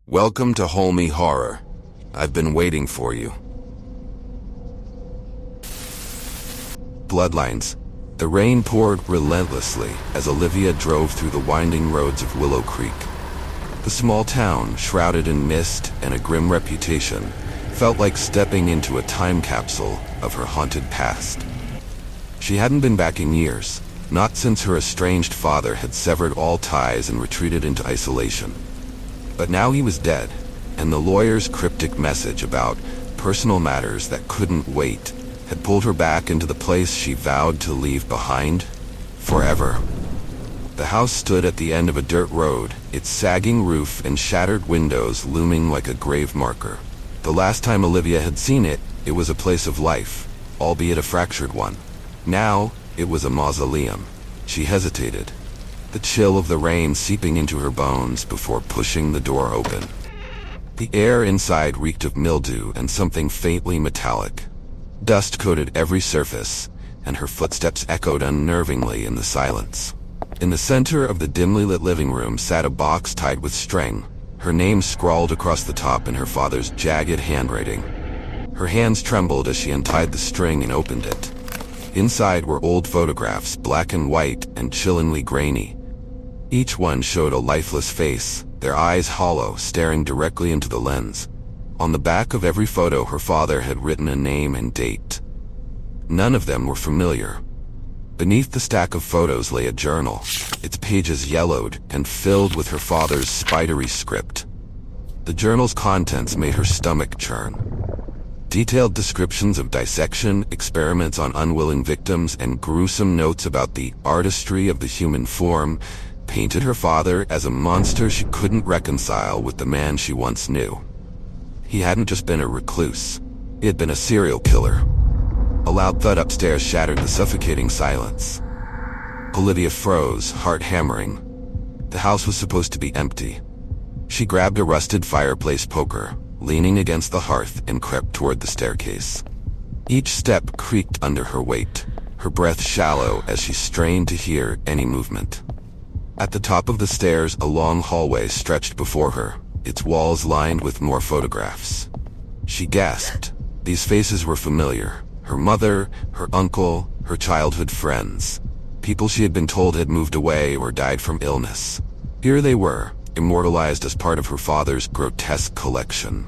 Welcome to Holme Horror. I've been waiting for you. Bloodlines. The rain poured relentlessly as Olivia drove through the winding roads of Willow Creek. The small town, shrouded in mist and a grim reputation, felt like stepping into a time capsule of her haunted past. She hadn't been back in years, not since her estranged father had severed all ties and retreated into isolation. But now he was dead, and the lawyer's cryptic message about personal matters that couldn't wait had pulled her back into the place she vowed to leave behind forever. The house stood at the end of a dirt road, its sagging roof and shattered windows looming like a grave marker. The last time Olivia had seen it, it was a place of life, albeit a fractured one. Now, it was a mausoleum. She hesitated, the chill of the rain seeping into her bones before pushing the door open. The air inside reeked of mildew and something faintly metallic. Dust coated every surface, and her footsteps echoed unnervingly in the silence. In the center of the dimly lit living room sat a box tied with string, her name scrawled across the top in her father's jagged handwriting. Her hands trembled as she untied the string and opened it. Inside were old photographs, black and white and chillingly grainy. Each one showed a lifeless face, their eyes hollow, staring directly into the lens. On the back of every photo, her father had written a name and date. None of them were familiar. Beneath the stack of photos lay a journal, its pages yellowed and filled with her father's spidery script. The journal's contents made her stomach churn. Detailed descriptions of dissection, experiments on unwilling victims, and gruesome notes about the artistry of the human form painted her father as a monster she couldn't reconcile with the man she once knew. He hadn't just been a recluse. He had been a serial killer. A loud thud upstairs shattered the suffocating silence. Olivia froze, heart hammering. The house was supposed to be empty. She grabbed a rusted fireplace poker, leaning against the hearth, and crept toward the staircase. Each step creaked under her weight, her breath shallow as she strained to hear any movement. At the top of the stairs, a long hallway stretched before her, its walls lined with more photographs. She gasped. These faces were familiar. Her mother, her uncle, her childhood friends. People she had been told had moved away or died from illness. Here they were, immortalized as part of her father's grotesque collection.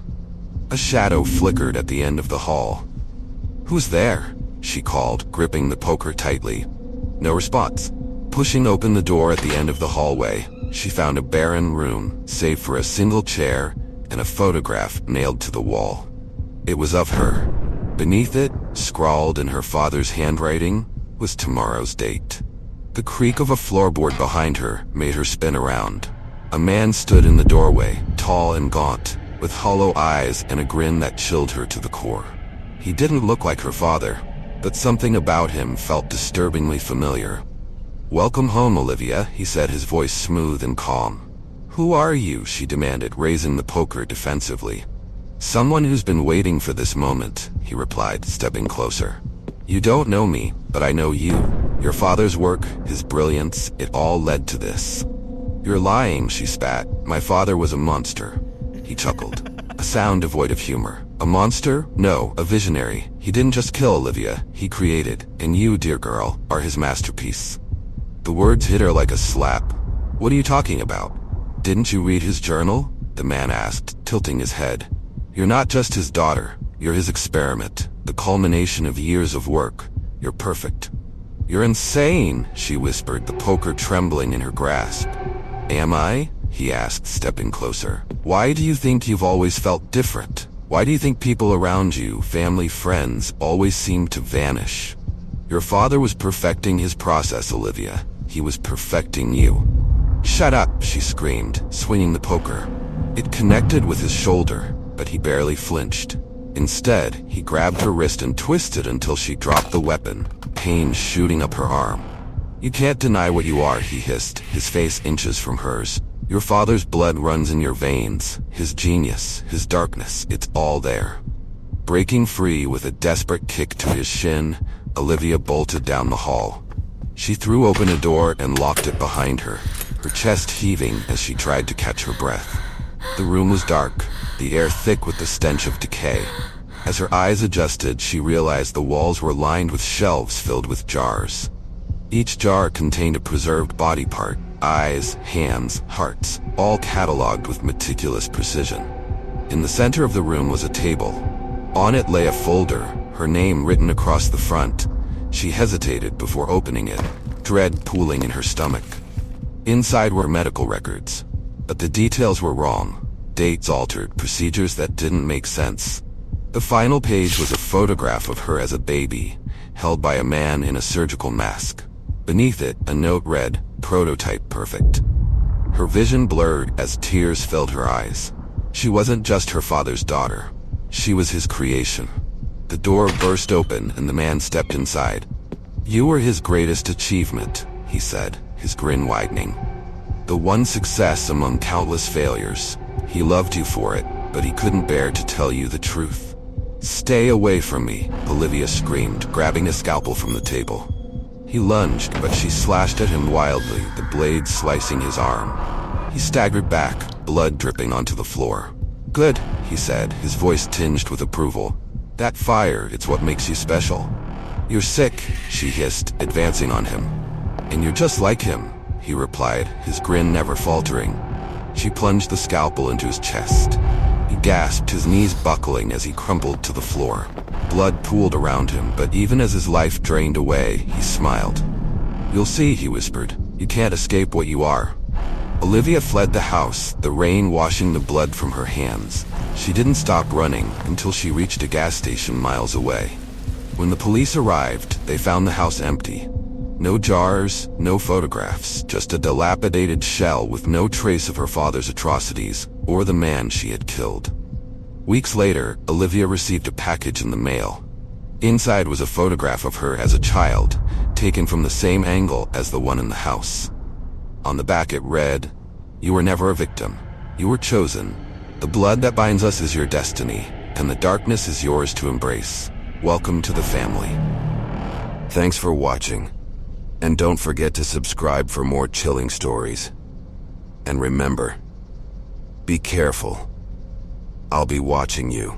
A shadow flickered at the end of the hall. "Who's there?" she called, gripping the poker tightly. No response. Pushing open the door at the end of the hallway, she found a barren room, save for a single chair and a photograph nailed to the wall. It was of her. Beneath it, scrawled in her father's handwriting, was tomorrow's date. The creak of a floorboard behind her made her spin around. A man stood in the doorway, tall and gaunt, with hollow eyes and a grin that chilled her to the core. He didn't look like her father, but something about him felt disturbingly familiar. "Welcome home, Olivia," he said, his voice smooth and calm. "Who are you?" she demanded, raising the poker defensively. "Someone who's been waiting for this moment," he replied, stepping closer. "You don't know me, but I know you. Your father's work, his brilliance, it all led to this." "You're lying," she spat. "My father was a monster." He chuckled, a sound devoid of humor. "A monster? No, a visionary. He didn't just kill Olivia, he created, and you, dear girl, are his masterpiece." The words hit her like a slap. "What are you talking about? Didn't you read his journal?" the man asked, tilting his head. "You're not just his daughter, you're his experiment, the culmination of years of work. You're perfect." "You're insane," she whispered, the poker trembling in her grasp. "Am I?" he asked, stepping closer. "Why do you think you've always felt different? Why do you think people around you, family, friends, always seem to vanish? Your father was perfecting his process, Olivia. He was perfecting you." "Shut up," she screamed, swinging the poker. It connected with his shoulder, but he barely flinched. Instead, he grabbed her wrist and twisted until she dropped the weapon, pain shooting up her arm. "You can't deny what you are," he hissed, his face inches from hers. "Your father's blood runs in your veins. His genius, his darkness, it's all there." Breaking free with a desperate kick to his shin, Olivia bolted down the hall. She threw open a door and locked it behind her, her chest heaving as she tried to catch her breath. The room was dark, the air thick with the stench of decay. As her eyes adjusted, she realized the walls were lined with shelves filled with jars. Each jar contained a preserved body part, eyes, hands, hearts, all cataloged with meticulous precision. In the center of the room was a table. On it lay a folder, her name written across the front. She hesitated before opening it, dread pooling in her stomach. Inside were medical records, but the details were wrong. Dates altered, procedures that didn't make sense. The final page was a photograph of her as a baby, held by a man in a surgical mask. Beneath it, a note read, "Prototype perfect." Her vision blurred as tears filled her eyes. She wasn't just her father's daughter. She was his creation. The door burst open and the man stepped inside. "You were his greatest achievement," he said, his grin widening. "The one success among countless failures. He loved you for it, but he couldn't bear to tell you the truth." "Stay away from me," Olivia screamed, grabbing a scalpel from the table. He lunged, but she slashed at him wildly, the blade slicing his arm. He staggered back, blood dripping onto the floor. "Good," he said, his voice tinged with approval. "That fire, it's what makes you special." "You're sick," she hissed, advancing on him. "And you're just like him," he replied, his grin never faltering. She plunged the scalpel into his chest. He gasped, his knees buckling as he crumpled to the floor. Blood pooled around him, but even as his life drained away, he smiled. "You'll see," he whispered. "You can't escape what you are." Olivia fled the house, the rain washing the blood from her hands. She didn't stop running until she reached a gas station miles away. When the police arrived, they found the house empty. No jars, no photographs, just a dilapidated shell with no trace of her father's atrocities or the man she had killed. Weeks later, Olivia received a package in the mail. Inside was a photograph of her as a child, taken from the same angle as the one in the house. On the back it read, "You were never a victim. You were chosen. The blood that binds us is your destiny, and the darkness is yours to embrace. Welcome to the family." Thanks for watching. And don't forget to subscribe for more chilling stories. And remember, be careful. I'll be watching you.